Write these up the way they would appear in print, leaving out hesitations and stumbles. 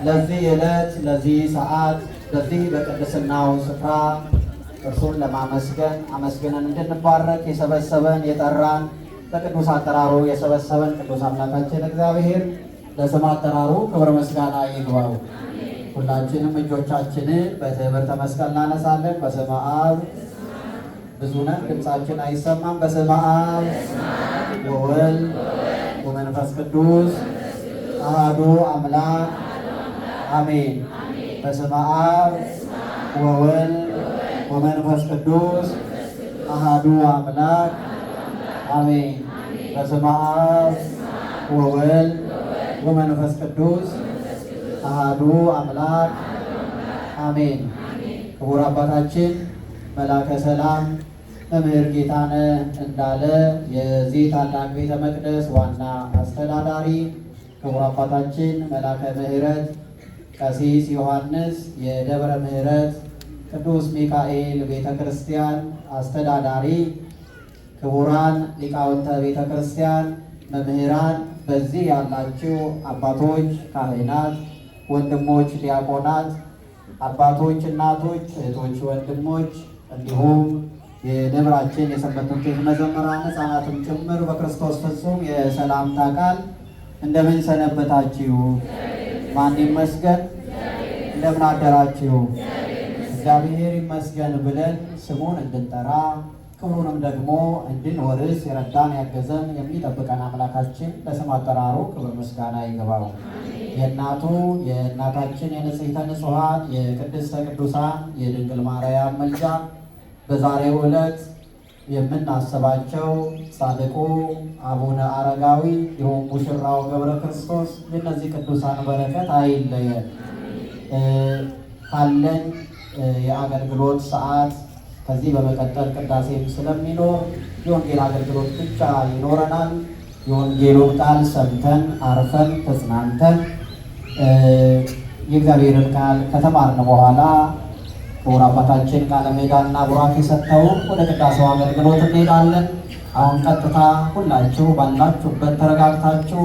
ለዚህ ዕለት ለዚህ ሰዓት በዚህ በቅድስናው ስፍራ እርሱን ለማመስገን አመስግነን እንድንባረክ የሰበሰበን የጠራን በቅዱስ አጠራሩ የሰበሰበን ቅዱስ አምላካችን እግዚአብሔር ለስም አጠራሩ ክብር ምስጋና ይግባው። ሁላችንም እጆቻችንን በትምህርተ መስቀል እናነሳለን። በስመ አብ ብዙ ነን፣ ድምፃችን አይሰማም። በስመ አብ ወወልድ ወመንፈስ ቅዱስ አሐዱ አምላክ አሜን። በስመ አብ ወወልድ ወመንፈስ ቅዱስ አሐዱ አምላክ አሜን። በስመ አብ ወወልድ ወመንፈስ ቅዱስ አሐዱ አምላክ አሜን። ክቡር አባታችን መላከ ሰላም መምህር ጌታነህ እንዳለ የዚህ ታላቅ ቤተ መቅደስ ዋና አስተዳዳሪ፣ ክቡር አባታችን መላከ ምሕረት ቀሲስ ዮሐንስ የደብረ ምሕረት ቅዱስ ሚካኤል ቤተ ክርስቲያን አስተዳዳሪ፣ ክቡራን ሊቃውንተ ቤተ ክርስቲያን፣ መምህራን፣ በዚህ ያላችሁ አባቶች ካህናት፣ ወንድሞች ዲያቆናት፣ አባቶች፣ እናቶች፣ እህቶች፣ ወንድሞች እንዲሁም የደብራችን የሰንበት ትምህርት ቤት መዘምራን ሕፃናትም ጭምር በክርስቶስ ፍጹም የሰላምታ ቃል እንደምን ሰነበታችሁ? ማን ይመስገን? እንደምን አደራችሁ? እግዚአብሔር ይመስገን ብለን ስሙን እንድንጠራ ክብሩንም ደግሞ እንድንወርስ የረዳን ያገዘን የሚጠብቀን አምላካችን ለስም አጠራሩ ክብር ምስጋና ይገባው። የእናቱ የእናታችን የንጽሕተ ንጹሐን የቅድስተ ቅዱሳን የድንግል ማርያም መልጃ በዛሬው ዕለት የምናስባቸው ጻድቁ አቡነ አረጋዊ ይሁን ሙሽራው ገብረ ክርስቶስ የእነዚህ ቅዱሳን በረከት አይለየን። ካለን የአገልግሎት ሰዓት ከዚህ በመቀጠል ቅዳሴም ስለሚኖር የወንጌል አገልግሎት ብቻ ይኖረናል። የወንጌሉን ቃል ሰምተን አርፈን ተጽናንተን የእግዚአብሔርን ቃል ከተማርን በኋላ ክቡር አባታችን ቃለ ምዕዳንና ቡራኬ ሰጥተው ወደ ቅዳሴው አገልግሎት እንሄዳለን። አሁን ቀጥታ ሁላችሁ ባላችሁበት ተረጋግታችሁ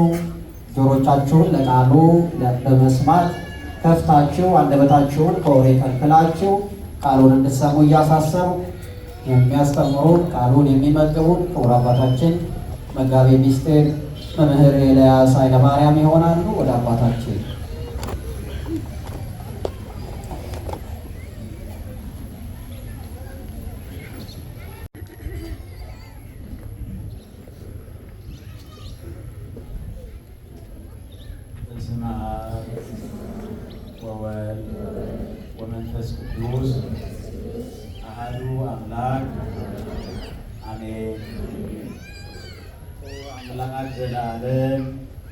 ጆሮቻችሁን ለቃሉ በመስማት ከፍታችሁ አንደበታችሁን ከወሬ ከልክላችሁ ቃሉን እንድትሰሙ እያሳሰቡ የሚያስተምሩን ቃሉን የሚመግቡን ክቡር አባታችን መጋቤ ምስጢር መምህር ኤልያስ ኃይለማርያም ይሆናሉ። ወደ አባታችን በስመ አብ ወወልድ ወመንፈስ ቅዱስ አሐዱ አምላክ አሜን። አምላክ ዘላለም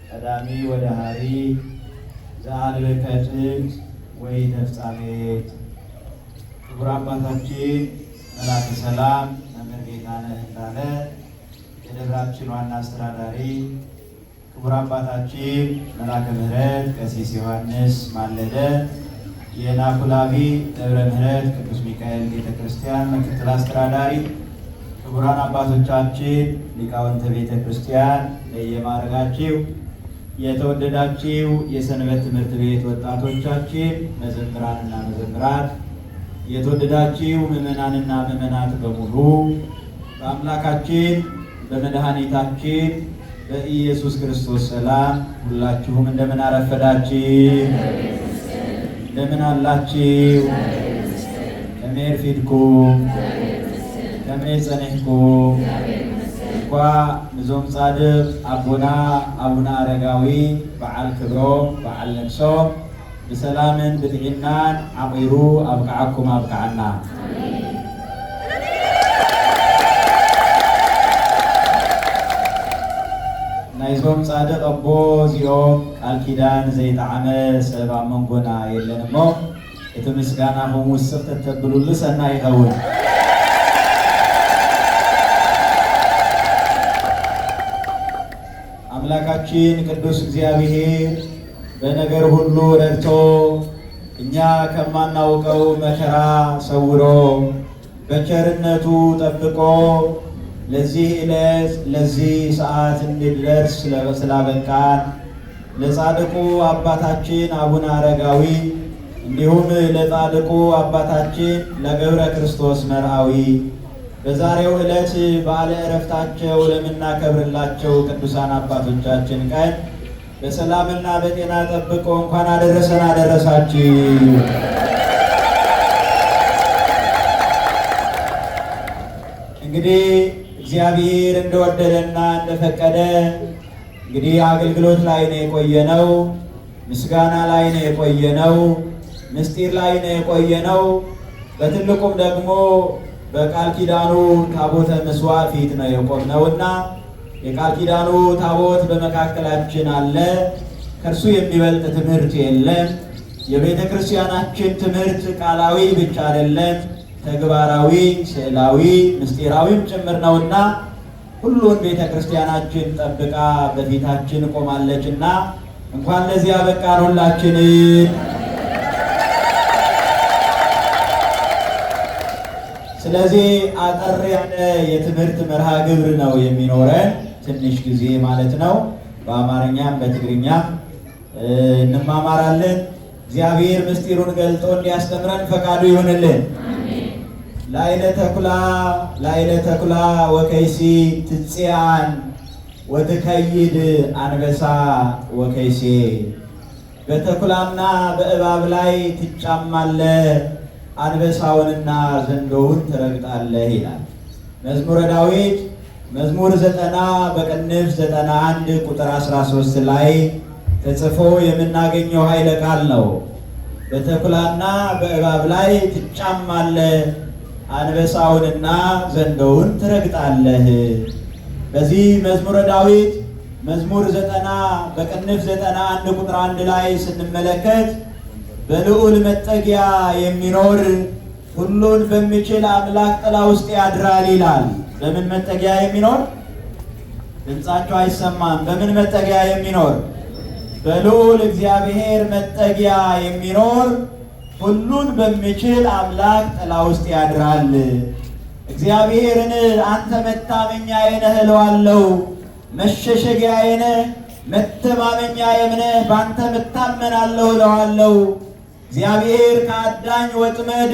ቀዳሚ ወደሃሪ ዘአልበከ ጥንት ወይ ተፍጻሜት። ክቡር አባታችን መላከ ሰላም መምህር ጌታነህ እንዳለ የደብራችን ዋና አስተዳዳሪ፣ ክቡር አባታችን መላከ ምሕረት ቀሲስ ዮሐንስ ማለደ የናኩላቢ ደብረ ምሕረት ቅዱስ ሚካኤል ቤተ ክርስቲያን ምክትል አስተዳዳሪ፣ ክቡራን አባቶቻችን ሊቃውንተ ቤተ ክርስቲያን ለየማዕረጋችሁ፣ የተወደዳችሁ የሰንበት ትምህርት ቤት ወጣቶቻችን፣ መዘምራንና መዘምራት፣ የተወደዳችሁ ምዕመናንና ምዕመናት በሙሉ በአምላካችን በመድኃኒታችን በኢየሱስ ክርስቶስ ሰላም ሁላችሁም እንደምን አረፈዳችሁ? እንደምን አላችሁ? ከመይ ፊድኩም ከመይ ጸኒሕኩም? እንኳ ንዞም ጻድቅ አቡና አቡነ አረጋዊ በዓል ክብሮም በዓል ነግሶም ብሰላምን ብጥዕናን ዓቂሩ አብቅዓኩም አብቅዓና። ናይዞም ጻድቅ አቦ እዚኦም ቃል ኪዳን ዘይጠዓመ ሰብ ኣብ መንጎና የለን እሞ እቲ ምስጋናኹም ውስኽ ተተብሉሉ ሰናይ ይኸውን። አምላካችን ቅዱስ እግዚአብሔር በነገር ሁሉ ረድቶ እኛ ከማናውቀው መከራ ሰውሮ በቸርነቱ ጠብቆ ለዚህ ዕለት ለዚህ ሰዓት እንድንደርስ ስላበቃን ለጻድቁ አባታችን አቡነ አረጋዊ እንዲሁም ለጻድቁ አባታችን ለገብረ ክርስቶስ መርአዊ በዛሬው ዕለት በዓለ ዕረፍታቸው ለምናከብርላቸው ቅዱሳን አባቶቻችን ቀን በሰላምና በጤና ጠብቆ እንኳን አደረሰን አደረሳችሁ። እንግዲህ እግዚአብሔር እንደወደደና እንደፈቀደ እንግዲህ አገልግሎት ላይ ነው የቆየነው፣ ምስጋና ላይ ነው የቆየነው፣ ምስጢር ላይ ነው የቆየነው። በትልቁም ደግሞ በቃል ኪዳኑ ታቦተ ምጽዋት ፊት ነው የቆምነውና የቃል ኪዳኑ ታቦት በመካከላችን አለ። ከእርሱ የሚበልጥ ትምህርት የለም። የቤተ ክርስቲያናችን ትምህርት ቃላዊ ብቻ አይደለም፣ ተግባራዊ፣ ስዕላዊ፣ ምስጢራዊም ጭምር ነውና ሁሉን ቤተ ክርስቲያናችን ጠብቃ በፊታችን ቆማለችና እንኳን ለዚህ ያበቃን ሁላችንን። ስለዚህ አጠር ያለ የትምህርት መርሃ ግብር ነው የሚኖረን፣ ትንሽ ጊዜ ማለት ነው። በአማርኛም በትግርኛም እንማማራለን። እግዚአብሔር ምስጢሩን ገልጦ እንዲያስተምረን ፈቃዱ ይሁንልን። ላይለ ተኩላ ወከይሲ ትጽያን ወትከይድ አንበሳ ወከይሴ። በተኩላና በእባብ ላይ ትጫማለህ፣ አንበሳውንና ዘንዶውን ትረግጣለህ ይላል መዝሙረ ዳዊት መዝሙር 90 በቅንፍ 91 ቁጥር 13 ላይ ተጽፎ የምናገኘው ኃይለ ቃል ነው። በተኩላና በእባብ ላይ ትጫማለህ፣ አንበሳውንና ዘንዶውን ትረግጣለህ። በዚህ መዝሙረ ዳዊት መዝሙር 90 በቅንፍ 91 ቁጥር 1 ላይ ስንመለከት በልዑል መጠጊያ የሚኖር ሁሉን በሚችል አምላክ ጥላ ውስጥ ያድራል ይላል። በምን መጠጊያ የሚኖር? ድምፃቸው አይሰማም። በምን መጠጊያ የሚኖር? በልዑል እግዚአብሔር መጠጊያ የሚኖር ሁሉን በሚችል አምላክ ጥላ ውስጥ ያድራል። እግዚአብሔርን አንተ መታመኛዬ ነህ እለዋለሁ፣ መሸሸጊያዬ ነህ፣ መተማመኛዬ ነህ፣ በአንተ እታመናለሁ እለዋለሁ። እግዚአብሔር ከአዳኝ ወጥመድ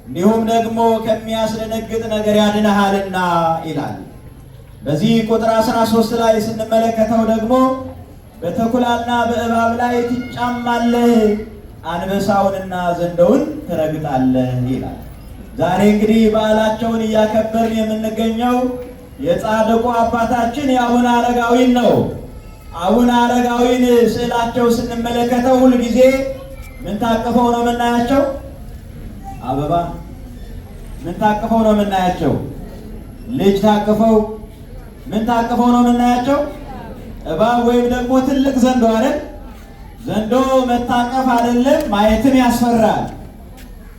እንዲሁም ደግሞ ከሚያስደነግጥ ነገር ያድነሃልና ይላል። በዚህ ቁጥር 13 ላይ ስንመለከተው ደግሞ በተኩላና በእባብ ላይ ትጫማለህ፣ አንበሳውንና ዘንዶውን ትረግጣለህ ይላል። ዛሬ እንግዲህ በዓላቸውን እያከበርን የምንገኘው የጻድቁ አባታችን የአቡነ አረጋዊን ነው። አቡነ አረጋዊን ስዕላቸው ስንመለከተው ሁል ጊዜ ምን ታቅፈው ነው የምናያቸው? አበባ። ምን ታቅፈው ነው የምናያቸው? ልጅ ታቅፈው። ምን ታቅፈው ነው የምናያቸው? እባብ ወይም ደግሞ ትልቅ ዘንዶ አይደል? ዘንዶ መታቀፍ አይደለም፣ ማየትም ያስፈራል።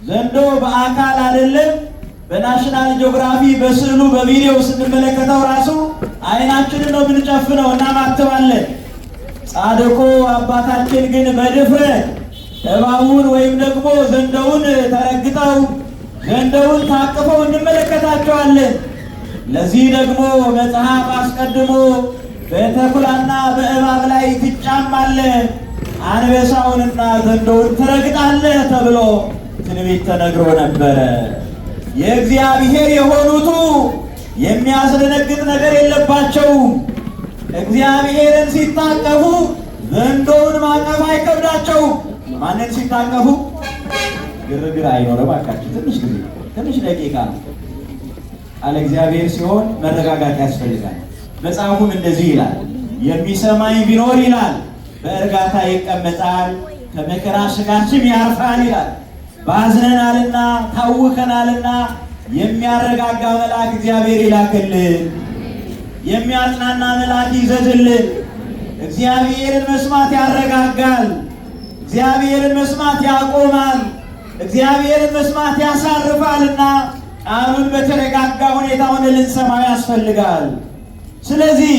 ዘንዶ በአካል አይደለም፣ በናሽናል ጂኦግራፊ በስዕሉ በቪዲዮ ስንመለከተው ራሱ አይናችንን ነው የምንጨፍነው እና ማትባለን። ጻድቁ አባታችን ግን በድፍረት እባቡን ወይም ደግሞ ዘንዶውን ተረግጠው ዘንዶውን ታቅፈው እንመለከታቸዋለን። ለዚህ ደግሞ መጽሐፍ አስቀድሞ በተኩላና በእባብ ላይ ትጫማለህ፣ አንበሳውንና ዘንዶውን ትረግጣለህ ተብሎ ትንቢት ተነግሮ ነበረ። የእግዚአብሔር የሆኑቱ የሚያስደነግጥ ነገር የለባቸውም። እግዚአብሔርን ሲታቀፉ ዘንዶውን ማቀፍ አይከብዳቸውም። ማንን ሲታቀፉ? ግርግር አይኖርም። አካችሁ ትንሽ ደቂቃ ነው። ቃለ እግዚአብሔር ሲሆን መረጋጋት ያስፈልጋል። መጽሐፉም እንደዚህ ይላል፣ የሚሰማኝ ቢኖር ይላል በእርጋታ ይቀመጣል፣ ከመከራ ስጋትም ያርፋል ይላል። ባዝነናልና ታውከናልና የሚያረጋጋ መልአክ እግዚአብሔር ይላክልን፣ የሚያጽናና መልአክ ይዘዝልን። እግዚአብሔርን መስማት ያረጋጋል። እግዚአብሔርን መስማት ያቆማል። እግዚአብሔርን መስማት ያሳርፋልና ቃሉን በተረጋጋ ሁኔታውን ልንሰማው ያስፈልጋል። ስለዚህ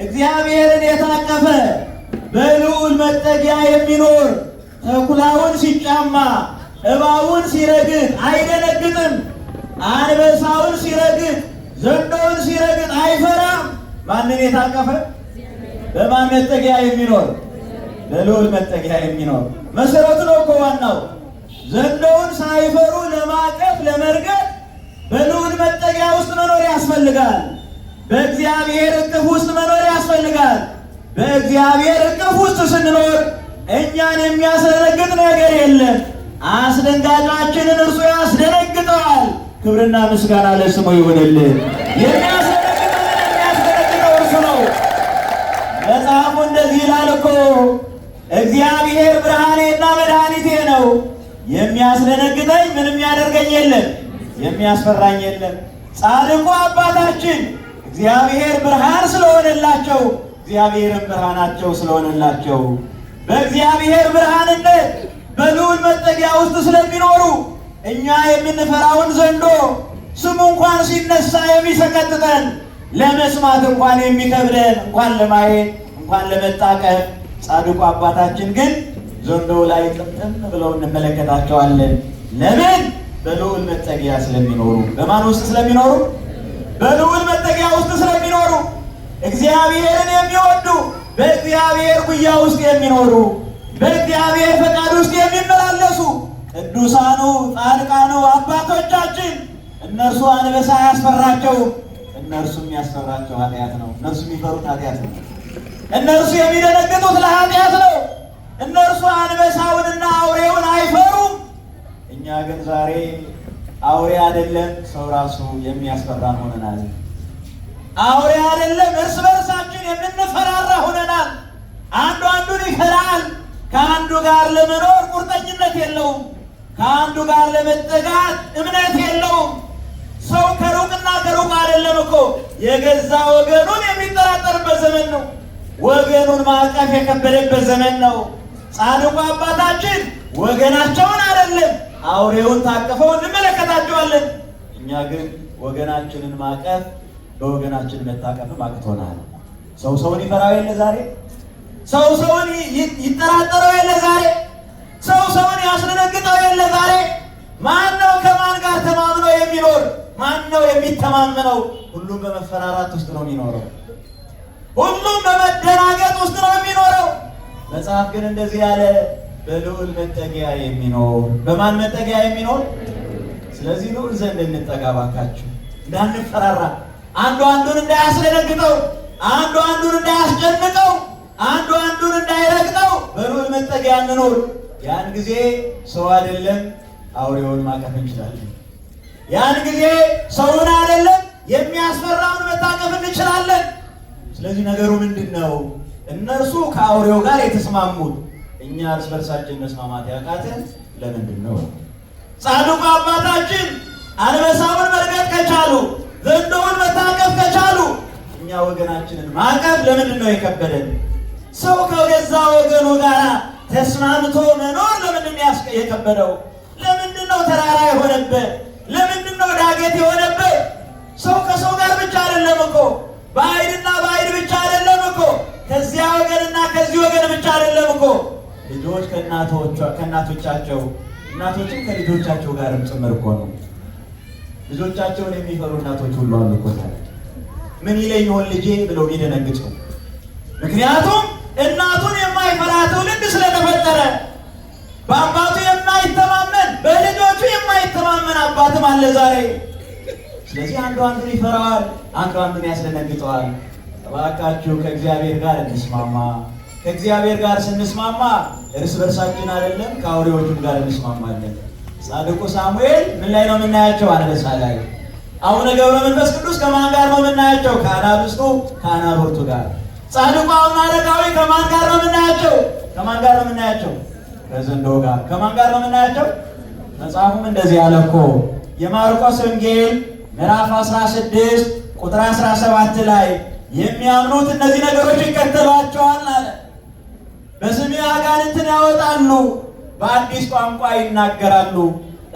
እግዚአብሔርን የታቀፈ በልዑል መጠጊያ የሚኖር ተኩላውን ሲጫማ እባቡን ሲረግጥ አይደነግጥም። አንበሳውን ሲረግጥ ዘንዶውን ሲረግጥ አይፈራም። ማንን የታቀፈ? በማን መጠጊያ የሚኖር? በልዑል መጠጊያ የሚኖር መሰረቱ ነው እኮ ዋናው። ዘንዶውን ሳይፈሩ ለማቀፍ ለመርገጥ በልዑል መጠጊያ ውስጥ መኖር ያስፈልጋል። በእግዚአብሔር እቅፍ ውስጥ መኖር ያስፈልጋል። በእግዚአብሔር እቅፍ ውስጥ ስንኖር እኛን የሚያስደነግጥ ነገር የለም። አስደንጋጫችንን እርሱ ያስደነግጠዋል። ክብርና ምስጋና ለስሙ ይሁንልን። የሚያስደነግጠው እርሱ ነው። መጽሐፉ እንደዚህ ይላል እኮ እግዚአብሔር ብርሃኔና መድኃኒቴ ነው፣ የሚያስደነግጠኝ ምንም ያደርገኝ የለም፣ የሚያስፈራኝ የለም። ጻድቁ አባታችን እግዚአብሔር ብርሃን ስለሆነላቸው እግዚአብሔርም ብርሃናቸው ስለሆነላቸው በእግዚአብሔር ብርሃንነት በልዑል መጠጊያ ውስጥ ስለሚኖሩ እኛ የምንፈራውን ዘንዶ ስሙ እንኳን ሲነሳ የሚሰቀጥጠን ለመስማት እንኳን የሚከብደን እንኳን ለማየት እንኳን ለመጣቀፍ ጻድቁ አባታችን ግን ዘንዶው ላይ ጥምጥም ብለው እንመለከታቸዋለን። ለምን? በልዑል መጠጊያ ስለሚኖሩ። በማን ውስጥ ስለሚኖሩ? በልዑል መጠጊያ ውስጥ ስለሚኖሩ። እግዚአብሔርን የሚወዱ በእግዚአብሔር ጉያ ውስጥ የሚኖሩ በእግዚአብሔር ፈቃድ ውስጥ የሚመላለሱ ቅዱሳኑ ጻድቃኑ አባቶቻችን እነርሱ አንበሳ ያስፈራቸው፣ እነርሱ የሚያስፈራቸው ኃጢአት ነው። እነርሱ የሚፈሩት ኃጢአት ነው። እነርሱ የሚደነግጡት ለኃጢአት ነው። እነርሱ አንበሳውንና አውሬውን አይፈሩም። እኛ ግን ዛሬ አውሬ አይደለም ሰው ራሱ የሚያስፈራን ሆነናል። አውሬ አይደለም እርስ በርሳችን የምንፈራራ ሆነናል። አንዱ አንዱን ይፈራል። ከአንዱ ጋር ለመኖር ቁርጠኝነት የለውም። ከአንዱ ጋር ለመጠጋት እምነት የለውም። ሰው ከሩቅና ከሩቅ አይደለም እኮ የገዛ ወገኑን የሚጠራጠርበት ዘመን ነው። ወገኑን ማቀፍ የከበደበት ዘመን ነው። ጻድቁ አባታችን ወገናቸውን አይደለም አውሬውን ታቅፈው እንመለከታቸዋለን። እኛ ግን ወገናችንን ማቀፍ በወገናችን መታቀፍም አቅቶናል። ሰው ሰውን ይፈራው የለ ዛሬ? ሰው ሰውን ይጠራጠረው የለ ዛሬ? ሰው ሰውን ያስደነግጠው የለ ዛሬ? ማን ነው ከማን ጋር ተማምኖ የሚኖር? ማን ነው የሚተማመነው? ሁሉም በመፈራራት ውስጥ ነው የሚኖረው። ሁሉም በመደናገጥ ውስጥ ነው የሚኖረው። መጽሐፍ ግን እንደዚህ ያለ በልዑል መጠጊያ የሚኖር። በማን መጠጊያ የሚኖር? ስለዚህ ልዑል ዘንድ እንጠጋ ባካችሁ፣ እንዳንፈራራ፣ አንዱ አንዱን እንዳያስደነግጠው፣ አንዱ አንዱን እንዳያስጨንቀው፣ አንዱ አንዱን እንዳይረግጠው በልዑል መጠጊያ እንኖር። ያን ጊዜ ሰው አይደለም አውሬውን ማቀፍ እንችላለን። ያን ጊዜ ሰውን አይደለም የሚያስፈራውን መታቀፍ እንችላለን። ስለዚህ ነገሩ ምንድን ነው? እነርሱ ከአውሬው ጋር የተስማሙት፣ እኛ እርስ በርሳችን መስማማት ያቃተን ለምንድን ነው? ጻድቁ አባታችን አንበሳውን መርገጥ ከቻሉ፣ ዘንዶውን መታቀፍ ከቻሉ፣ እኛ ወገናችንን ማቀፍ ለምንድን ነው የከበደን? ሰው ከገዛ ወገኑ ጋር ተስማምቶ መኖር ለምንድን ነው የከበደው? ለምንድን ነው ተራራ የሆነበት? ለምንድን ነው ዳገት የሆነበት? ሰው ከሰው ጋር ብቻ አይደለም እኮ፣ ባዕድና ባዕድ ብቻ አይደለም እኮ፣ ከዚያ ወገንና ከዚህ ወገን ብቻ አይደለም እኮ። ልጆች ከእናቶቻቸው እናቶችም ከልጆቻቸው ጋርም ጭምር እኮ ነው። ልጆቻቸውን የሚፈሩ እናቶች ሁሉ አሉ እኮ። ምን ይለኝ ይሆን ልጄ ብለው የሚደነግጡ። ምክንያቱም እናቱን የማይፈራ ትውልድ ስለተፈጠረ፣ በአባቱ የማይተማመን በልጆቹ የማይተማመን አባትም አለ ዛሬ። ስለዚህ አንዱ አንዱን ይፈራዋል፣ አንዱ አንዱን ያስደነግጠዋል። እባካችሁ ከእግዚአብሔር ጋር እንስማማ። ከእግዚአብሔር ጋር ስንስማማ እርስ በርሳችን አይደለም ከአውሬዎቹም ጋር እንስማማለን። ጻድቁ ሳሙኤል ምን ላይ ነው የምናያቸው? አንበሳ ላይ። አቡነ ገብረ መንፈስ ቅዱስ ከማን ጋር ነው የምናያቸው? ከአናብስቱ ከአናብርቱ ጋር። ጻድቁ አቡነ አረጋዊ ከማን ጋር ነው የምናያቸው? ከማን ጋር ነው የምናያቸው? ከዘንዶ ጋር። ከማን ጋር ነው የምናያቸው? መጽሐፉም እንደዚህ ያለ እኮ የማርቆስ ወንጌል ምዕራፍ 16 ቁጥር 17 ላይ የሚያምኑት እነዚህ ነገሮች ይከተሏቸዋል አለ። በስሜ አጋንንትን ያወጣሉ፣ በአዲስ ቋንቋ ይናገራሉ፣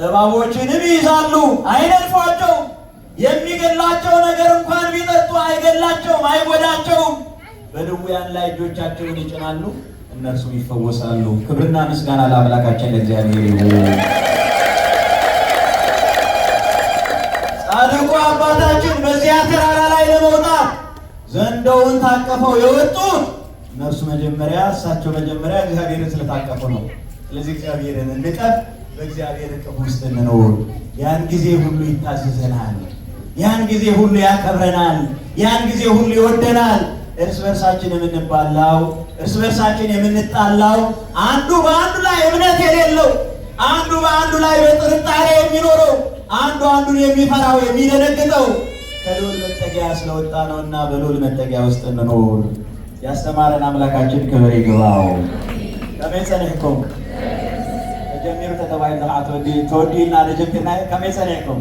እባቦችንም ይይዛሉ፣ አይነድፏቸውም፣ የሚገላቸው ነገር እንኳን ቢጠጡ አይገላቸውም፣ አይጎዳቸውም፣ በድውያን ላይ እጆቻቸውን ይጭናሉ፣ እነርሱም ይፈወሳሉ። ክብርና ምስጋና ለአምላካችን ለእግዚአብሔር ይሁን። ጻድቁ አባታችን በዚያ ተራራ ላይ ለመውጣት ዘንዶውን ታቀፈው የወጡት እነርሱ መጀመሪያ እሳቸው መጀመሪያ እግዚአብሔርን ስለታቀፉ ነው። ስለዚህ እግዚአብሔርን እንቀፍ፣ በእግዚአብሔር እቅፍ ውስጥ እንኖር። ያን ጊዜ ሁሉ ይታዘዘናል፣ ያን ጊዜ ሁሉ ያከብረናል፣ ያን ጊዜ ሁሉ ይወደናል። እርስ በርሳችን የምንባላው እርስ በርሳችን የምንጣላው አንዱ በአንዱ ላይ እምነት የሌለው አንዱ በአንዱ ላይ በጥርጣሬ የሚኖረው አንዱ አንዱን የሚፈራው የሚደነግጠው ከልዑል መጠጊያ ስለወጣ ነውና በልዑል መጠጊያ ውስጥ እንኖር። ያስተማረን አምላካችን ክብር ይግባው። ከመይ ጸኒሕኩም ተጀሚሩ ተተባይል ተባዕት ተወዲልና ለጀምርና ከመይ ጸኒሕኩም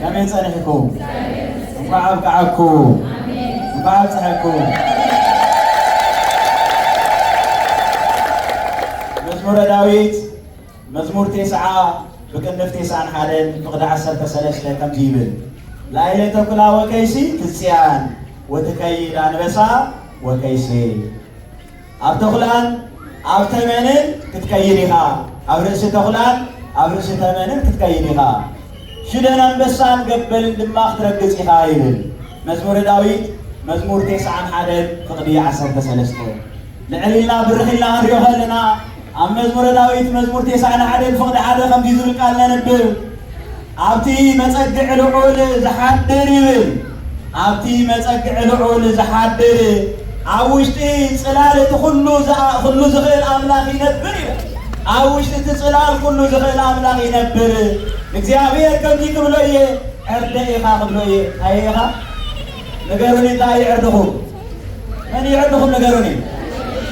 ከመይ ጸኒሕኩም እንኳዕ አብቅዓኩም እንኳዕ አብጽሐኩም። መዝሙረ ዳዊት መዝሙር 9 በቅንፍ 91 ፍቅዲ 13 ከምዚ ይብል ላዕለ ተኩላ ወከይሲ ትጽያን ወትከይድ አንበሳ ወከይሲ። ኣብ ተኩላን ኣብ ተመንን ክትከይድ ኢኻ፣ ኣብ ርእሲ ተኩላን ኣብ ርእሲ ተመንን ክትከይድ ኢኻ፣ ሽደን አንበሳን ገበልን ድማ ክትረግጽ ኢኻ ይብል መዝሙረ ዳዊት መዝሙር 91 ፍቅዲ 13 ልዕል ኢልና ብርኽ ኢልና ክንሪኦ ከለና ኣብ መዝሙረ ዳዊት መዝሙር 91 ፍቅዲ 1 ከምዚ ዝብል ቃል ነንብብ ኣብቲ መጸግዕ ልዑል ዝሓድር ይብል ኣብቲ መጸግዕ ልዑል ዝሓድር ኣብ ውሽጢ ጽላል እቲ ኩሉ ዝኽእል ኣምላኽ ይነብር ይብል ኣብ ውሽጢ እቲ ጽላል ኩሉ ዝኽእል ኣምላኽ ይነብር። እግዚአብሔር ከምዚ ክብሎ እየ ዕርደ ኢኻ ክብሎ እየ ኣየ ኢኻ ንገሩኒ እንታይ ይዕርድኹም መን ይዕርድኹም ንገሩኒ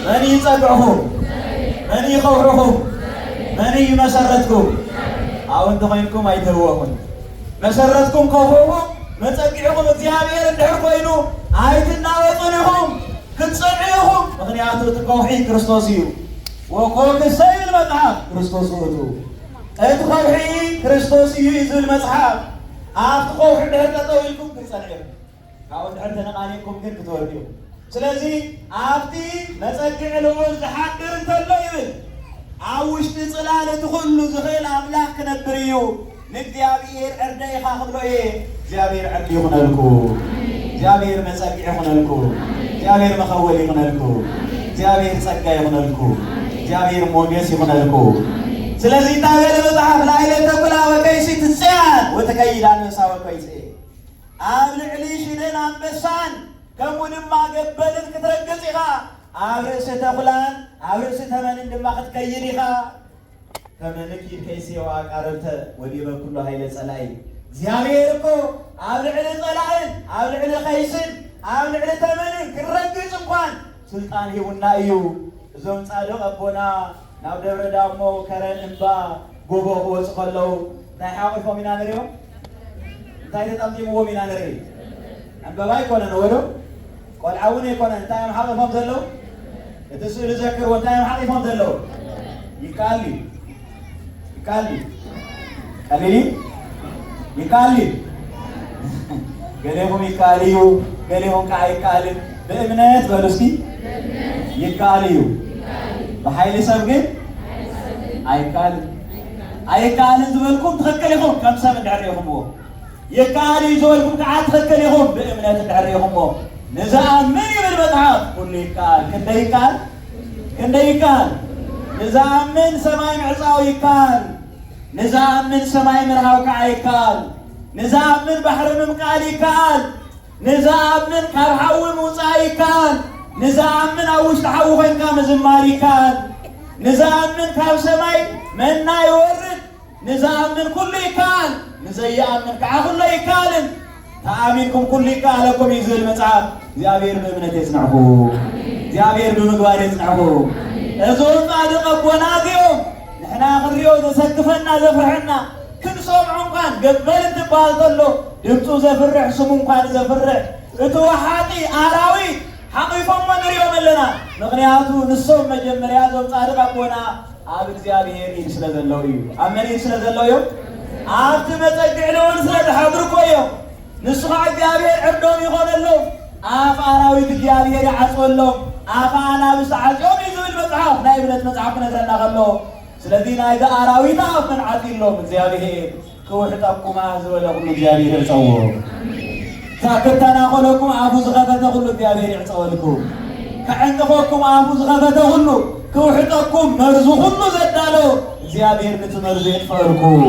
መን ይጸግዕኹም መን ይኸውዕኹም መን ይመሰረትኩም ኣብ እንተኾይንኩም ኣይተርወኹን መሰረትኩም ከውዕኹም መጸጊዕኹም እግዚአብሔር እንድሕር ኮይኑ ኣይትናወጡን ኢኹም ክትጸንዑ ኢኹም ምክንያቱ እቲ ከውሒ ክርስቶስ እዩ። ወኮክሰ ይብል መጽሓፍ ክርስቶስ ውእቱ እቲ ከውሒ ክርስቶስ እዩ ዝብል መጽሓፍ ኣብቲ ከውሒ ድሕር ጠጠው ኢልኩም ክትጸንዑ ኢኹም ካብኡ ድሕር ተነቓኒኩም ግን ክትወርዱ ኢኹም። ስለዚ ኣብቲ መጸግዕ ልዑል ዝሓድር እንተሎ ይብል ኣብ ውሽጢ ጽላል እቲ ኩሉ ዝኽእል ኣምላኽ ክነብር እዩ። ንእግዚአብሔር ዕርደ ኢኻ ክብሎ እየ እግዚአብሔር ዕርዲ ይኹነልኩ፣ እግዚአብሔር መጸጊዕ ይኹነልኩ፣ እግዚአብሔር መኸወል ይኹነልኩ፣ እግዚአብሔር ጸጋ ይኹነልኩ፣ እግዚአብሔር ሞገስ ይኹነልኩ። ስለዚ እንታይ በለ መጽሓፍ ላዕለ ተኩላ ወከይሲ ትጽያን ወትከይድ አንበሳ ወከይሲ ኣብ ልዕሊ ሽደን አንበሳን ከምኡ ድማ ገበልን ክትረግጽ ኢኻ ኣብ ርእሲ ተኩላን ኣብ ርእሲ ተመንን ድማ ክትከይድ ኢኻ። ተመንኪድ ከይሲ ወአቃረብተ ወዲበ ኩሉ ኃይለ ጸላኢ እግዚአብሔር እኮ ኣብ ልዕሊ ጸላእን ኣብ ልዕሊ ከይስን ኣብ ልዕሊ ተመንን ክረግጽ እንኳን ስልጣን ሂቡና እዩ። እዞም ጻድቕ ኣቦና ናብ ደብረ ዳሞ ከረን እምባ ጎቦ ክወፁ ከለዉ እንታይ ሓቂፎም ኢና ንሪኦም? እንታይ ተጠምጢምዎም ኢና ንርኢ? ዕንበባ ይኮነን ወዶ ቆልዓ እውን ኣይኮነን። እንታይ እዮም ሓቂፎም ዘለዉ? እቲ ስእሊ ዘክርዎ እንታይ እዮም ሓቂፎም ዘለዉ? ይካል ይካል ቀሊል ይካል ገሌኹም ይካል እዩ ገሌኹም ከዓ ይካልን። ብእምነት በሉ እስቲ ይካል እዩ። ብሓይሊ ሰብ ግን ኣይካልን። ኣይካልን ዝበልኩም ትኽክል ኢኹም ከም ሰብ እንድሕር ኢኹምዎ። ይካል እዩ ዝበልኩም ከዓ ትኽክል ኢኹም ብእምነት እንድሕር ኢኹምዎ። ንዝኣምን ይብል መጽሓፍ ኩሉ ይካል። ክንደይ ይካል? ክንደይ ይካል? ንዝኣምን ሰማይ ምዕፃው ይካል። ንዝኣምን ሰማይ ምርሃው ከዓ ይካል። ንዝኣምን ባሕሪ ምምቃል ይካል። ንዝኣምን ካብ ሓዊ ምውፃእ ይካል። ንዝኣምን ኣብ ውሽጢ ሓዊ ኮይንካ ምዝማር ይካል። ንዝኣምን ካብ ሰማይ መና ይወርድ። ንዝኣምን ኩሉ ይካል። ንዘይኣምን ከዓ ኩሉ ይካልን። ተኣሚንኩም ኩሉ ይካለኩም እዩ ዝብል መጽሓፍ። እግዚአብሔር ብእምነት የጽንዕኹ፣ እግዚአብሔር ብምግባር የጽንዕኹ። እዞም ጻድቕ ኣቦና እዚኦም ንሕና ክንሪኦ ዘሰክፈና ዘፍርሐና ክንሰምዖ እንኳን ገበል እንትበሃል ተሎ ድምፁ ዘፍርሕ ስሙ እንኳን ዘፍርሕ እቲ ወሓጢ ኣራዊት ሓቂፎሞ ንሪኦም ኣለና። ምክንያቱ ንሶም መጀመርያ እዞም ጻድቕ ኣቦና ኣብ እግዚአብሔር ኢድ ስለ ዘለው እዩ። ኣብ መን ኢድ ስለ ዘለው እዮም? ኣብቲ መጸግዕ ልዑል ስለ ዝሓድሩ እኮ እዮም። ንሱ ከዓ እግዚአብሔር ዕርዶም ይኾነሎም። ኣፍ ኣራዊት እግዚአብሔር ይዓጽወሎም፣ ኣፍ ኣናብስቲ ዓጽዮም እዩ ዝብል መጽሓፍ ናይ እምነት መጽሓፍ ክነግረና ከሎ ስለዚ ናይዚ ኣራዊት ኣፍ መን ዓጺሎም እግዚአብሔር ክውሕጠኩማ ዝበለ ኩሉ እግዚአብሔር ይዕጸዎ። ክተናኸለኩም ኣፉ ዝኸፈተ ኩሉ እግዚአብሔር ይዕጸወልኩም። كعنقفكم عافو زغفته هلو كوحطكم مرزو هلو زدالو እግዚአብሔር ንትመርዙ ይጥፈርኩም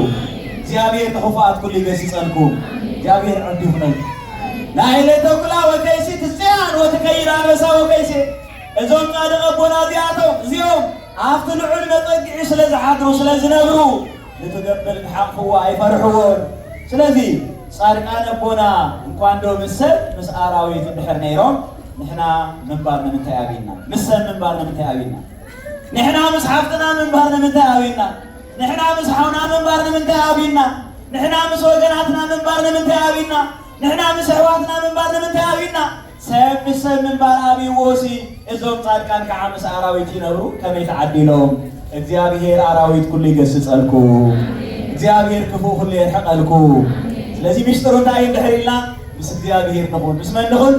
እግዚአብሔር ተخفات كل ይገስጸንኩም እግዚአብሔር عندي ሆነን ላይለ ተኩላ ወከይሲ ትጽያን ወተከይራ በሳ ወከይሲ እዞም ጻድቀ ቦናዚያተው እዚኦም አፍት ልዑል መጠግዒ ስለዝሓድሩ ስለዝነብሩ ንትገበል ተሓቅፍዎ አይፈርሕዎን ስለዚህ ጻድቃነ ቦና እንኳን ዶ ምሰል ምስአራዊት ድሕር ነይሮም ንሕና ምንባር ንምንታይ አብይና ምሰል ምንባር ንምንታይ አብይና نحنا مسحفتنا من بارنا من تهاوينا نحنا مسحونا من بارنا من تهاوينا نحنا مسوقناتنا من بارنا من تهاوينا نحنا مسحواتنا من بارنا من تهاوينا سب من بار أبي ووسي إذن صار كان كعامس أراويتي نبرو كم يتعدي لهم እግዚአብሔር አራዊት كل يقسسلكو እግዚአብሔር كفو كل يرحقلكو ስለዚህ ሚስጥሩ እንታይ እንደህሪላ ምስ እግዚአብሔር ነውን ምስ መን ነውን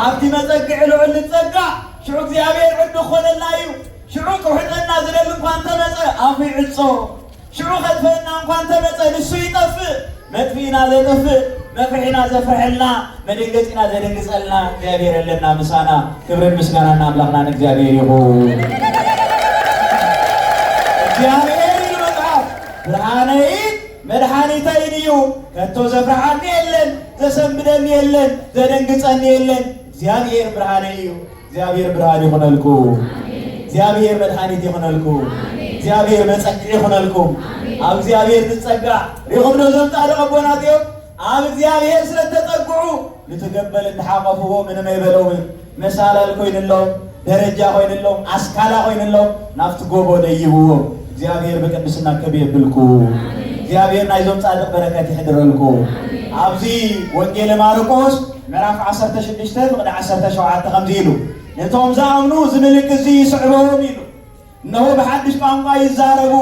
አብቲ መጸግዕ ልዑል ልጸጋ ሽዑ እግዚአብሔር ዕድ ኾነላዩ ሽዑ ከውሕጠና ዝለል እንኳን ተመጸ አፉ ይዕጾ ሽዑ ኸትፈና እንኳን ተመጸ ንሱ ይጠፍእ መጥፊና ዘጠፍእ መፍሒና ዘፍሕልና መደንገጽና ዘደንግጸልና እግዚአብሔር የለና ምሳና ክብርን ምስጋናና አምላክና እግዚአብሔር ይሁን እግዚአብሔር ይመጣው ብርሃነይ መድኃኒተይን እዩ ከቶ ዘፍርሓኒ የለን ዘሰንብደኒ የለን ዘደንግጸኒ የለን እግዚአብሔር ብርሃነይ እዩ እግዚአብሔር ብርሃን ይሆነልኩ እግዚአብሔር መድኃኒት ይሆነልኩ እግዚአብሔር መጸግዕ ይሆነልኩ አብ እግዚአብሔር ንጸጋ ሪኹም ነዞም ጻድቀ ቦናትዮ አብ እግዚአብሔር ስለተጸግዑ ልትገበል እንተሓቐፍዎ ምንም አይበለውም መሳላል ኮይንሎም ደረጃ ኮይንሎም አስካላ ኮይንሎም ናፍቲ ጎቦ ደይብዎ እግዚአብሔር በቅድስና ከብየብልኩ እግዚአብሔር ናይዞም ጻድቅ በረከት ይሕድረልኩ አብዚ ወንጌል ማርቆስ ምዕራፍ 16 ወደ 17 ከምዚ ኢሉ ነቶም ዝኣምኑ ዝምልክ እዚ ይስዕቦም ኢሉ እነሆ ብሓድሽ ቋንቋ ይዛረቡ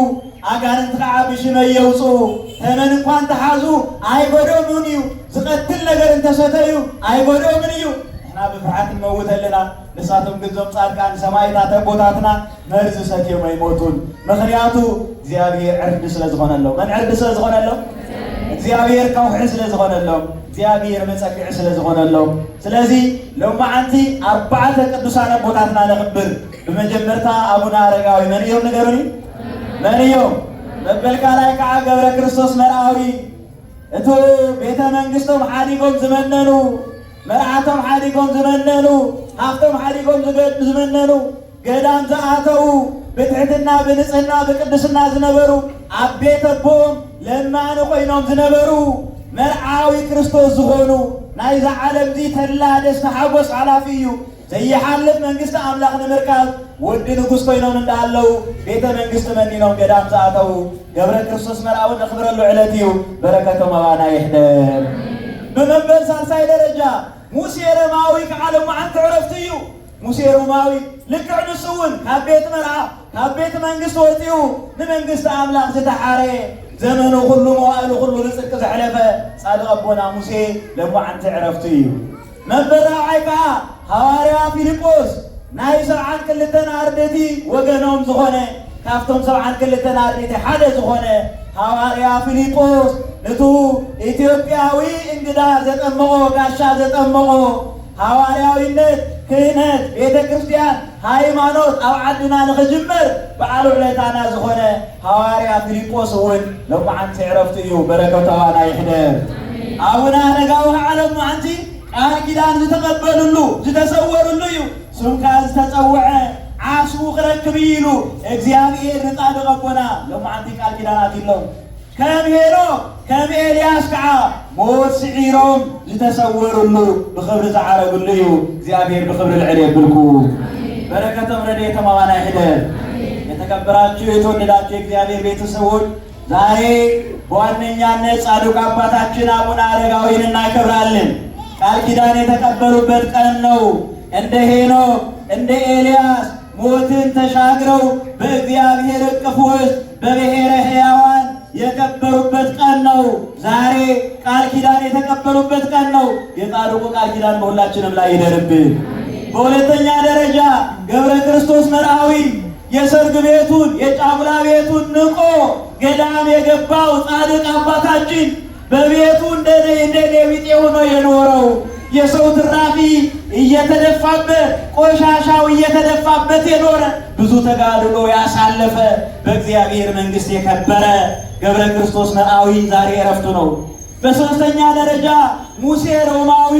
አጋንንት ከዓ ብሽመ የውፅኡ ተመን እንኳን ተሓዙ አይጎዶምን እዩ ዝቐትል ነገር እንተሰተዩ አይጎዶምን እዩ ንሕና ብፍርሓት እንመውት ኣለና ንሳቶም ግን ዞም ጻድቃን ሰማዕታት ቦታትና መርዚ ሰትዮም ኣይሞቱን ምክንያቱ እግዚአብሔር ዕርዲ ስለ ዝኾነሎም መን ዕርዲ ስለ ዝኾነሎም እግዚአብሔር ከውሒ ስለ ዝኾነሎም እግዚአብሔር መጸግዕ ስለ ዝኾነሎም ስለዚ ሎማዓንቲ አርባዕተ ቅዱሳን ቦታትና ነኽብር በመጀመርታ አቡነ አረጋዊ መን እዮም ንገሩኒ መን እዮም በበልካላይ ከዓ ገብረ ክርስቶስ መርአዊ እቱ ቤተ መንግስቶም ሓዲጎም ዝመነኑ መርዓቶም ሓዲጎም ዝመነኑ ሃፍቶም ሓዲጎም ዝመነኑ ገዳም ዝኣተው ብትሕትና ብንጽህና ብቅድስና ዝነበሩ ኣብ ቤተ ኣቦም ለማኒ ኮይኖም ዝነበሩ መርዓዊ ክርስቶስ ዝኾኑ ናይዛ ዓለም ዚ ተላ ደስታ ሓጎስ ሓላፊ እዩ ዘይሓልፍ መንግስቲ ኣምላኽ ንምርካብ ወዲ ንጉስ ኮይኖም እንዳሃለው ቤተ መንግስቲ መኒኖም ገዳም ዝኣተው ገብረ ክርስቶስ መርዓዊ ነኽብረሉ ዕለት እዩ በረከቶም ኣባና ይሕደር በመበል ሳልሳይ ደረጃ ሙሴ ረማዊ ከዓለም ዓንቲ ዕረፍቲ እዩ ሙሴ ሮማዊ ልክዕ ንሱ እውን ካብ ቤት መርዓ ካብ ቤት መንግስቲ ወፂኡ ንመንግስቲ ኣምላኽ ዝተሓረየ ዘመኑ ኩሉ መዋእሉ ኩሉ ንጽድቂ ዘሕለፈ ጻድቕ ኣቦና ሙሴ ለሞዓንቲ ዕረፍቲ እዩ መበራዓይ ከዓ ሐዋርያ ፊልጶስ ናይ 72 ኣርድእቲ ወገኖም ዝኾነ ካብቶም 72 ኣርድእቲ ሓደ ዝኾነ ሐዋርያ ፊልጶስ ነቱ ኢትዮጵያዊ እንግዳ ዘጠመቆ ጋሻ ዘጠመቆ ሐዋርያዊነት ክህነት ቤተ ክርስቲያን ሃይማኖት ኣብ ዓድና ንኽጅመር በዓል ውዕለታና ዝኾነ ሐዋርያ ፊልጶስ እውን ሎማዓንቲ ዕረፍቲ እዩ በረከቱ ኣባና ይሕደር አቡነ አረጋዊ ዓለም ማዓንቲ ቃል ኪዳን ዝተቀበሉሉ ዝተሰወሩሉ እዩ ሱምካ ዝተጸውዐ ዓስቡ ክረክብ ኢሉ እግዚአብሔር ንጻድቅ ኣቦና ሎማዓንቲ ቃል ኪዳናት ኢሎም ከም ሄኖ ከም ኤልያስ ከዓ ሞት ስዒሮም ዝተሰወሩሉ ብክብሪ ዝዓረጉሉ እዩ እግዚአብሔር ብክብሪ ልዕል የብልኩ በረከቶም ረድኤቶም ኣባና ይሕደር የተከበራችሁ የተወደዳችሁ የእግዚአብሔር ቤተሰቦች ዛሬ በዋነኛነት ጻድቁ አባታችን አቡነ አረጋዊን እናከብራለን ቃል ኪዳን የተቀበሉበት ቀን ነው እንደ ሄኖክ እንደ ኤልያስ ሞትን ተሻግረው በእግዚአብሔር እቅፍ ውስጥ በብሔረ ሕያዋን የከበሩበት ቀን ነው ዛሬ ቃል ኪዳን የተቀበሉበት ቀን ነው የጻድቁ ቃል ኪዳን በሁላችንም ላይ ይደርብን በሁለተኛ ደረጃ ገብረ ክርስቶስ መርአዊ የሰርግ ቤቱን የጫጉላ ቤቱን ንቆ ገዳም የገባው ጻድቅ አባታችን በቤቱ እንደ ሌዊጤ ሆኖ የኖረው የሰው ትራፊ እየተደፋበት ቆሻሻው እየተደፋበት የኖረ ብዙ ተጋድሎ ያሳለፈ በእግዚአብሔር መንግሥት የከበረ ገብረ ክርስቶስ መርአዊ ዛሬ እረፍቱ ነው። በሶስተኛ ደረጃ ሙሴ ሮማዊ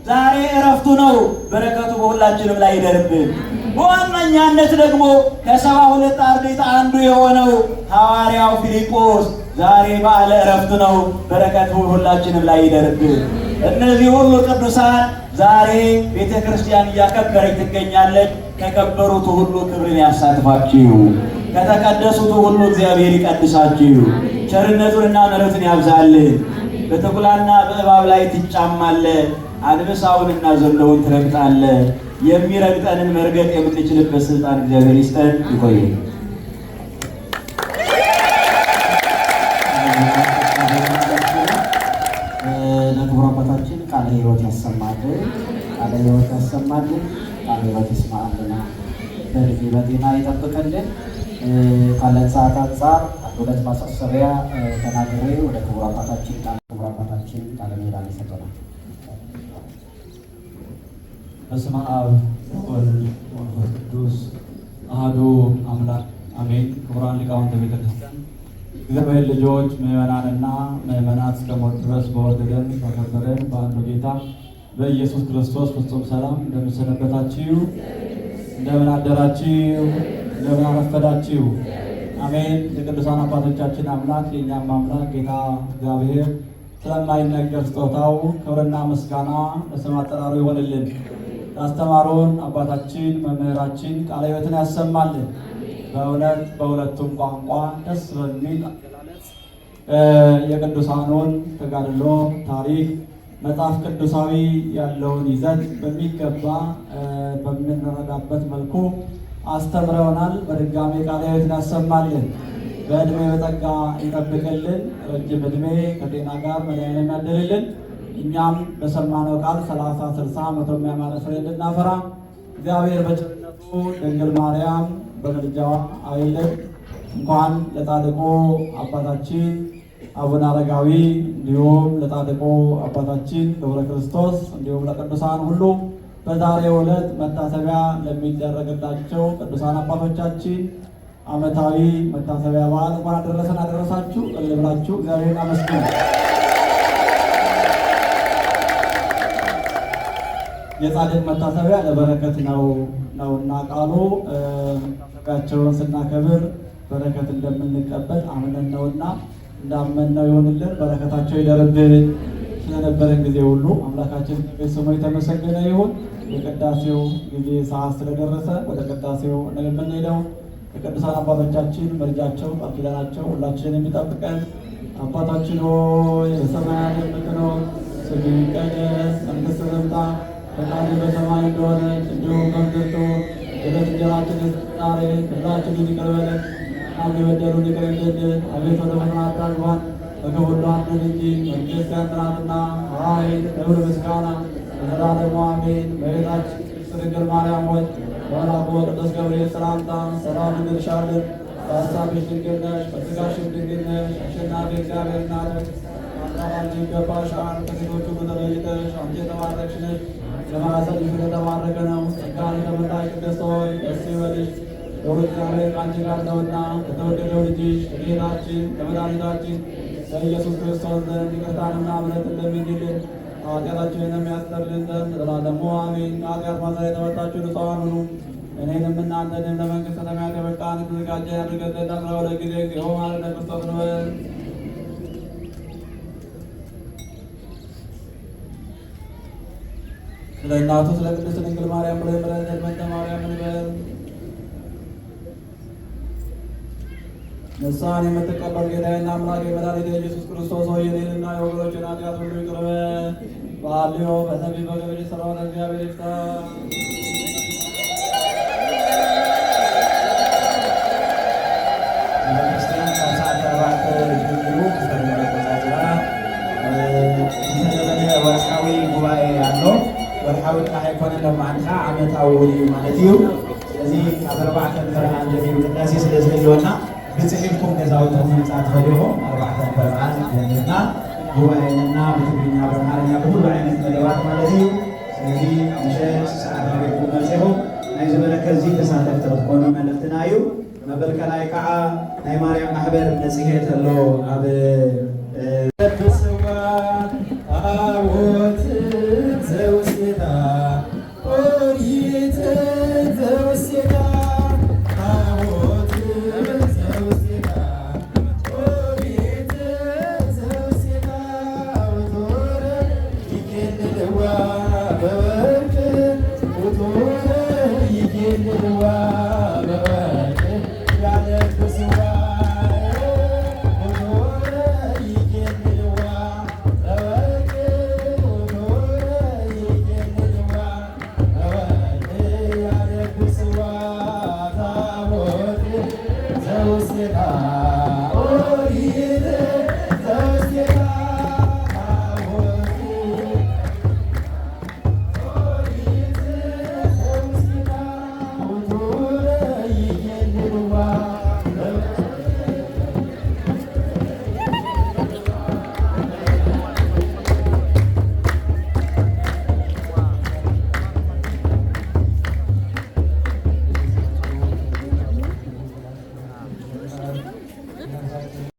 ዛሬ እረፍቱ ነው። በረከቱ በሁላችንም ላይ ይደርብን። በዋነኛነት ደግሞ ከ72 አርድእት አንዱ የሆነው ሐዋርያው ፊልጶስ ዛሬ በዓለ እረፍቱ ነው። በረከቱ ሁላችንም ላይ ይደርብን። እነዚህ ሁሉ ቅዱሳን ዛሬ ቤተ ክርስቲያን እያከበረች ትገኛለች። ከከበሩት ሁሉ ክብርን ያሳትፋችሁ፣ ከተቀደሱት ሁሉ እግዚአብሔር ይቀድሳችሁ፣ ቸርነቱንና ምሕረቱን ያብዛልን። በተኩላና በእባብ ላይ ትጫማለህ፣ አንበሳውንና ዘንዶውን ትረግጣለህ። የሚረግጠንን መርገጥ የምንችልበት ስልጣን እግዚአብሔር ይስጠን። ይቆየን። ለክቡር አባታችን ቃለ ሕይወት ያሰማልን፣ ቃለ ሕይወት ያሰማልን፣ ቃለ ሕይወት ይስማልን፣ በዕድሜ በጤና ይጠብቅልን። ካለን ሰዓት አንጻር አንድ ሁለት ማሳሰቢያ ተናግሬ ወደ ክቡር አባታችን ቃለ ምዕዳን ይሰጠናል። በስመ አብ ወወልድ ወመንፈስ ቅዱስ አሐዱ አምላክ አሜን። ክቡራን ሊቃውንተ ቤተ ክርስቲያን፣ እግዚአብሔር ልጆች፣ ምዕመናንና ምዕመናት እስከ ሞት ድረስ በወደደን ባከበረን በአንዱ ጌታ በኢየሱስ ክርስቶስ ፍጹም ሰላም እንደምን ሰነበታችሁ? እንደምን አደራችሁ? እንደምን አረፈዳችሁ? አሜን። የቅዱሳን አባቶቻችን አምላክ የእኛም አምላክ ጌታ እግዚአብሔር ስለማይነገር ስጦታው ክብርና ምስጋና ለስም አጠራሩ ይሆንልን። ያስተማሩን አባታችን መምህራችን ቃለ ሕይወትን ያሰማልን። በእውነት በሁለቱም ቋንቋ ደስ በሚል አገላለጽ የቅዱሳኑን ተጋድሎ ታሪክ መጽሐፍ ቅዱሳዊ ያለውን ይዘት በሚገባ በምንረዳበት መልኩ አስተምረውናል። በድጋሚ ቃለ ሕይወትን ያሰማልን። በዕድሜ በጸጋ ይጠብቅልን። ረጅም ዕድሜ ከጤና ጋር መድኃኒዓለም ያድልልን። እኛም በሰማነው ቃል 30፣ 60፣ 100 የሚያማረ ፍሬ እንድናፈራ እግዚአብሔር በቸርነቱ ድንግል ማርያም በምልጃዋ አይለን። እንኳን ለጻድቁ አባታችን አቡነ አረጋዊ እንዲሁም ለጻድቁ አባታችን ገብረ ክርስቶስ እንዲሁም ለቅዱሳን ሁሉ በዛሬው ዕለት መታሰቢያ ለሚደረግላቸው ቅዱሳን አባቶቻችን ዓመታዊ መታሰቢያ በዓል እንኳን አደረሰን አደረሳችሁ። እልል ብላችሁ እግዚአብሔርን አመስግኑ። የጻድቅ መታሰቢያ ለበረከት ነውና ቃሉ መታሰቢያቸውን ስናከብር በረከት እንደምንቀበል አምነን ነውና እንዳመንነው ይሆንልን። በረከታቸው ይደርብን። ስለነበረን ጊዜ ሁሉ አምላካችን ስሙ የተመሰገነ ይሁን። የቅዳሴው ጊዜ ሰዓት ስለደረሰ ወደ ቅዳሴው ነው የምንሄደው። የቅዱሳን አባቶቻችን መልጃቸው ቃል ኪዳናቸው ሁላችንን የሚጠብቀን። አባታችን ሆይ በሰማያት የምትኖር ስምህ ይቀደስ፣ መንግሥትህ ትምጣ፣ ፈቃድህ በሰማይ እንደሆነች እንዲሁም በምድር ትሁን። የዕለት እንጀራችንን ስጠን ዛሬ፣ በደላችንን ይቅር በለን እኛም የበደሉንን ይቅር እንደምንል፣ አቤቱ ወደ ፈተና አታግባን ከክፉ ሁሉ አድነን እንጂ መንግሥት ያንተ ናትና ኃይል፣ ክብር፣ ምስጋና ለዘላለሙ አሜን። እመቤታችን ቅድስት ድንግል ማርያም ሆይ በመልአኩ በቅዱስ ገብርኤል ሰላምታ ሰላም እንልሻለን። በሐሳብሽ ድንግል ነሽ፣ በሥጋሽም ድንግል ነሽ። አሸናፊ እግዚአብሔር እናት ሆይ ሰላምታ ይገባሻል። ከሴቶች ሁሉ ተለይተሽ አንቺ የተባረክሽ ነሽ፣ የማኅፀንሽ ፍሬ የተባረከ ነው። ጸጋን የተመላሽ ቅድስት ሆይ ደስ ይበልሽ፣ ልዑል እግዚአብሔር ከአንቺ ጋር ነውና ከተወደደው ልጅሽ ከጌታችን ከመድኃኒታችን ከኢየሱስ ክርስቶስ ዘንድ ይቅርታንና ምሕረትን እንደሚልልን ኃጢአታችንን የሚያስተሰርይልን ዘንድ ለዘላለሙ አሜን። ከኃጢአት ማሰሪያ የተፈታችሁ ንጹሐን ሁኑ። እኔንም እናንተንም ለመንግሥተ ሰማያት የበቃን የተዘጋጀን ያድርገን ዘንድ 12 ጊዜ እግዚኦ መሐረነ ክርስቶስ እንበል። ስለ እናቱ ስለ ቅድስት ድንግል ማርያም ብሎ የምሕረት ዘመንተ ማርያም እንበል። ንስሐን የምትቀበል ጌታዬና አምላኬ መድኃኒቴ ኢየሱስ ክርስቶስ ሆይ የእኔንና የወገኖቼን ኃጢአት ሁሉ ይቅር በል። በሐልዮ በነቢብ በገቢር ሥራውን እግዚአብሔር ይፍታ። ቤተክርስቲያን ከሰዓት ሰባት ጀምሮ ከተመለከታችኋ ዝተለመደ ወርሓዊ ጉባኤ ኣሎ። ወርሓዊ ጥራሕ ኣይኮነን ለማዓልካ ዓመታዊ እዩ ማለት እዩ። ስለዚ ካብ 4 በረዓን ጀሚሩ ቅዳሴ ስለ ዝህልወና ብፅሒልኩም ገዛውትኩም ምምፃእ ትኽእሉ ኢኹም። 4 በረዓን ጀሚርና ጉባኤና ብትግርኛ በአማርኛ ብኩሉ ዓይነት መደባት ማለት እዩ። ስለዚህ ምሸት ሰዓት ቤትኩም መፅኹም ናይ ዝበለ ከዚ ተሳተፍቲ ክትኮኑ መልእኽትና እዩ መበል ከላይ ከዓ ናይ ማርያም ማሕበር መፅሄት ኣሎ ኣብ